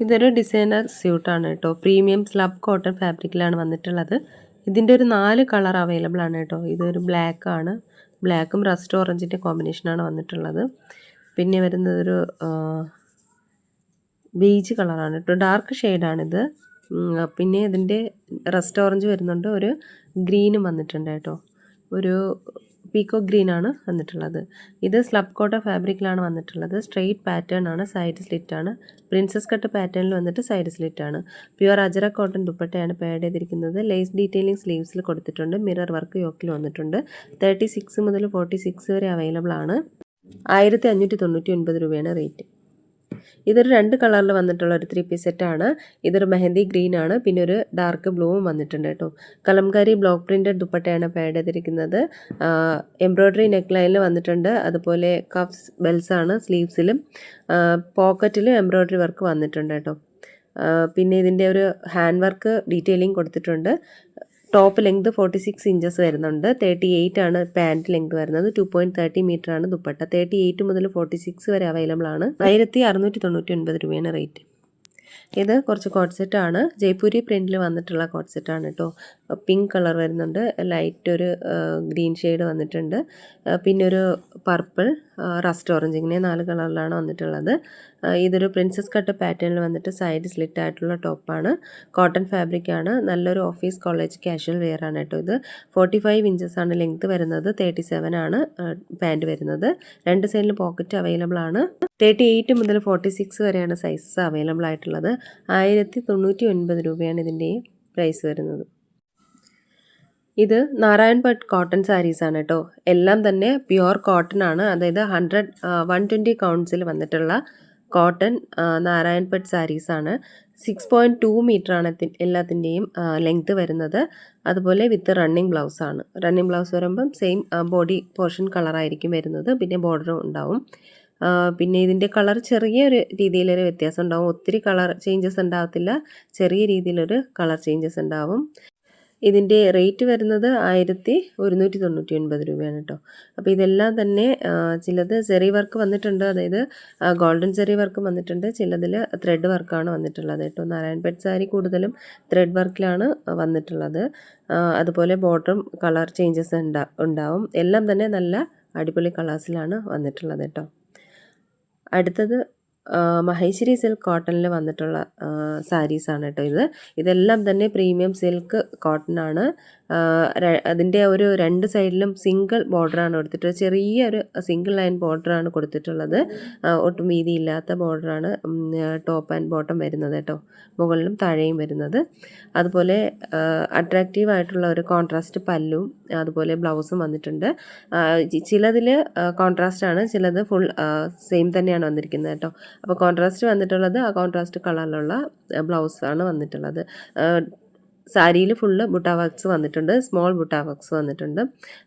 ഇതൊരു ഡിസൈനർ സ്യൂട്ടാണ് കേട്ടോ. Premium slub cotton ഫാബ്രിക്കിലാണ് വന്നിട്ടുള്ളത്. ഇതിൻ്റെ ഒരു 4 കളർ അവൈലബിൾ ആണ് കേട്ടോ. ഇതൊരു ബ്ലാക്ക് ആണ്, ബ്ലാക്കും റസ്റ്റ് ഓറഞ്ചിൻ്റെ കോമ്പിനേഷനാണ് വന്നിട്ടുള്ളത്. പിന്നെ വരുന്നതൊരു ബീച്ച് കളറാണ് കേട്ടോ, ഡാർക്ക് ഷെയ്ഡാണിത്. പിന്നെ ഇതിൻ്റെ റസ്റ്റ് ഓറഞ്ച് വരുന്നുണ്ട്, ഒരു ഗ്രീനും വന്നിട്ടുണ്ട് കേട്ടോ, ഒരു പീക്കോ ഗ്രീനാണ് വന്നിട്ടുള്ളത്. ഇത് സ്ലബ് കോട്ട ഫാബ്രിക്കിലാണ് വന്നിട്ടുള്ളത്. സ്ട്രെയിറ്റ് പാറ്റേൺ ആണ്, സൈഡ് സ്ലിറ്റ് ആണ്. പ്രിൻസസ് കട്ട് പാറ്റേണിൽ വന്നിട്ട് സൈഡ് സ്ലിറ്റ് ആണ്. പ്യുവർ അജറ കോട്ടൺ ദുപ്പട്ടയാണ് പാഡ് ചെയ്തിരിക്കുന്നത്. ലേസ് ഡീറ്റെയിലിംഗ് സ്ലീവ്സിൽ കൊടുത്തിട്ടുണ്ട്. മിറർ വർക്ക് യോക്കിൽ വന്നിട്ടുണ്ട്. 36 മുതൽ 46 വരെ അവൈലബിൾ ആണ്. 1599 രൂപയാണ് റേറ്റ്. ഇതൊരു 2 കളറിൽ വന്നിട്ടുള്ള ഒരു 3 പീസ് സെറ്റാണ്. ഇതൊരു മെഹന്തി ഗ്രീൻ ആണ്, പിന്നെ ഒരു ഡാർക്ക് ബ്ലൂവും വന്നിട്ടുണ്ട് കേട്ടോ. കലംകാരി ബ്ലോക്ക് പ്രിൻറ്റഡ് ദുപ്പട്ടയാണ് പാഡ് ചെയ്തിരിക്കുന്നത്. എംബ്രോയ്ഡറി നെക്ക് ലൈനിൽ വന്നിട്ടുണ്ട്. അതുപോലെ കഫ്സ് ബെൽസ് ആണ് സ്ലീവ്സിലും. പോക്കറ്റിലും എംബ്രോയ്ഡറി വർക്ക് വന്നിട്ടുണ്ട് കേട്ടോ. പിന്നെ ഇതിൻ്റെ ഒരു ഹാൻഡ് വർക്ക് ഡീറ്റെയിലിംഗ് കൊടുത്തിട്ടുണ്ട്. ടോപ്പ് ലെങ്ത് 46 ഇഞ്ചസ് വരുന്നുണ്ട്. 38 ആണ് പാൻറ്റ് ലെങ്ത് വരുന്നത്. 2.30 മീറ്റർ ആണ് ദുപ്പട്ട. 38 മുതൽ 46 വരെ അവൈലബിൾ ആണ്. 1699 രൂപയാണ് റേറ്റ്. ഇത് കുറച്ച് കോട്ട് സെറ്റാണ്. ജയ്പൂരി പ്രിൻറ്റിൽ വന്നിട്ടുള്ള കോട്ട് സെറ്റാണ് കേട്ടോ. പിങ്ക് കളർ വരുന്നുണ്ട്, ലൈറ്റ് ഒരു ഗ്രീൻ ഷെയ്ഡ് വന്നിട്ടുണ്ട്, പിന്നെ ഒരു പർപ്പിൾ, റസ്റ്റ് ഓറഞ്ച്, ഇങ്ങനെ 4 കളറിലാണ് വന്നിട്ടുള്ളത്. ഇതൊരു പ്രിൻസസ് കട്ട് പാറ്റേണിൽ വന്നിട്ട് സൈഡ് സ്ലിറ്റ് ആയിട്ടുള്ള ടോപ്പാണ്. കോട്ടൺ ഫാബ്രിക് ആണ്. നല്ലൊരു ഓഫീസ് കോളേജ് കാഷ്വൽ വെയർ ആണ് കേട്ടോ. ഇത് 45 ഇഞ്ചസ് ആണ് ലെങ്ത് വരുന്നത്. 37 ആണ് പാൻറ്റ് വരുന്നത്. 2 സൈഡിൽ പോക്കറ്റ് അവൈലബിൾ ആണ്. 38 മുതൽ 46 വരെയാണ് സൈസസ് അവൈലബിൾ ആയിട്ടുള്ളത്. 1099 രൂപയാണ് ഇതിൻ്റെ പ്രൈസ് വരുന്നത്. ഇത് നാരായൺ ഭട്ട് കോട്ടൺ സാരീസാണ് കേട്ടോ. എല്ലാം തന്നെ പ്യുവർ കോട്ടൺ ആണ്. അതായത് 120 കൗണ്ട്സിൽ വന്നിട്ടുള്ള കോട്ടൺ നാരായൺ ഭട്ട് സാരീസാണ്. 6.2 മീറ്റർ ആണ് എല്ലാത്തിൻ്റെയും ലെങ്ത് വരുന്നത്. അതുപോലെ വിത്ത് റണ്ണിങ് ബ്ലൗസ് ആണ്. റണ്ണിങ് ബ്ലൗസ് വരുമ്പം സെയിം ബോഡി പോർഷൻ കളറായിരിക്കും വരുന്നത്. പിന്നെ ബോർഡറും ഉണ്ടാവും. പിന്നെ ഇതിൻ്റെ കളർ ചെറിയൊരു രീതിയിലൊരു വ്യത്യാസം ഉണ്ടാവും. ഒത്തിരി കളർ ചേഞ്ചസ് ഉണ്ടാകത്തില്ല, ചെറിയ രീതിയിലൊരു കളർ ചേഞ്ചസ് ഉണ്ടാവും. ഇതിൻ്റെ റേറ്റ് വരുന്നത് 1199 രൂപയാണ് കേട്ടോ. അപ്പോൾ ഇതെല്ലാം തന്നെ ചിലത് സെറി വർക്ക് വന്നിട്ടുണ്ട്, അതായത് ഗോൾഡൻ സെറി വർക്ക് വന്നിട്ടുണ്ട്. ചിലതിൽ ത്രെഡ് വർക്കാണ് വന്നിട്ടുള്ളത് കേട്ടോ. നാരായൺ ഭട്ട് സാരി കൂടുതലും ത്രെഡ് വർക്കിലാണ് വന്നിട്ടുള്ളത്. അതുപോലെ ബോട്ടം കളർ ചേഞ്ചസ് ഉണ്ടാവും. എല്ലാം തന്നെ നല്ല അടിപൊളി കളേഴ്സിലാണ് വന്നിട്ടുള്ളത് കേട്ടോ. അടുത്തത് മഹേശ്വരി സിൽക്ക് കോട്ടണിൽ വന്നിട്ടുള്ള സാരീസാണ് കേട്ടോ. ഇതെല്ലാം തന്നെ പ്രീമിയം സിൽക്ക് കോട്ടൺ ആണ്. അതിൻ്റെ ഒരു 2 സൈഡിലും സിംഗിൾ ബോർഡറാണ് കൊടുത്തിട്ടുള്ളത്. ചെറിയൊരു സിംഗിൾ ലൈൻ ബോർഡറാണ് കൊടുത്തിട്ടുള്ളത്. ഒട്ടും വീതിയില്ലാത്ത ബോർഡറാണ് ടോപ്പ് ആൻഡ് ബോട്ടം വരുന്നത് കേട്ടോ. മുകളിലും താഴെയും വരുന്നത്. അതുപോലെ അട്രാക്റ്റീവ് ആയിട്ടുള്ള ഒരു കോൺട്രാസ്റ്റ് പല്ലും അതുപോലെ ബ്ലൗസും വന്നിട്ടുണ്ട്. ചിലതിൽ കോൺട്രാസ്റ്റ് ആണ്, ചിലത് ഫുൾ സെയിം തന്നെയാണ് വന്നിരിക്കുന്നത് കേട്ടോ. അപ്പോൾ കോൺട്രാസ്റ്റ് വന്നിട്ടുള്ളത് ആ കോൺട്രാസ്റ്റ് കളറിലുള്ള ബ്ലൗസാണ് വന്നിട്ടുള്ളത്. സാരിയിൽ ഫുള്ള് ബുട്ട വർക്ക്സ് വന്നിട്ടുണ്ട്, സ്മോൾ ബുട്ട വർക്ക്സ് വന്നിട്ടുണ്ട്.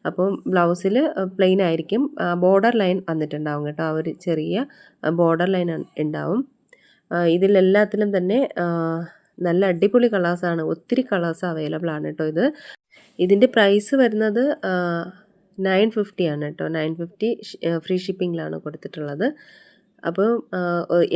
അപ്പം ബ്ലൗസിൽ പ്ലെയിൻ ആയിരിക്കും, ബോർഡർ ലൈൻ വന്നിട്ടുണ്ടാവും കേട്ടോ. ആ ഒരു ചെറിയ ബോർഡർ ലൈൻ ഉണ്ടാവും. ഇതിലെല്ലാത്തിലും തന്നെ നല്ല അടിപൊളി കളേഴ്സാണ്. ഒത്തിരി കളേഴ്സ് അവൈലബിൾ ആണ് കേട്ടോ. ഇതിൻ്റെ പ്രൈസ് വരുന്നത് 950 ആണ് കേട്ടോ. 950 ഫ്രീ ഷിപ്പിങ്ങിലാണ് കൊടുത്തിട്ടുള്ളത്. അപ്പോൾ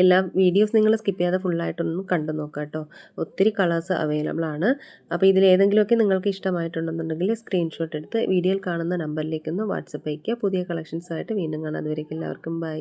എല്ലാ വീഡിയോസ് നിങ്ങൾ സ്കിപ്പ് ചെയ്യാതെ ഫുള്ളായിട്ടൊന്നും കണ്ടു നോക്കാം കേട്ടോ. ഒത്തിരി കളേഴ്സ് അവൈലബിൾ ആണ്. അപ്പോൾ ഇതിലേതെങ്കിലുമൊക്കെ നിങ്ങൾക്ക് ഇഷ്ടമായിട്ടുണ്ടെന്നുണ്ടെങ്കിൽ സ്ക്രീൻഷോട്ട് എടുത്ത് വീഡിയോയിൽ കാണുന്ന നമ്പറിലേക്കൊന്ന് വാട്സപ്പ് അയയ്ക്കുക. പുതിയ കളക്ഷൻസുമായിട്ട് വീണ്ടും കാണാം. അതുവരേക്കും എല്ലാവർക്കും ബൈ.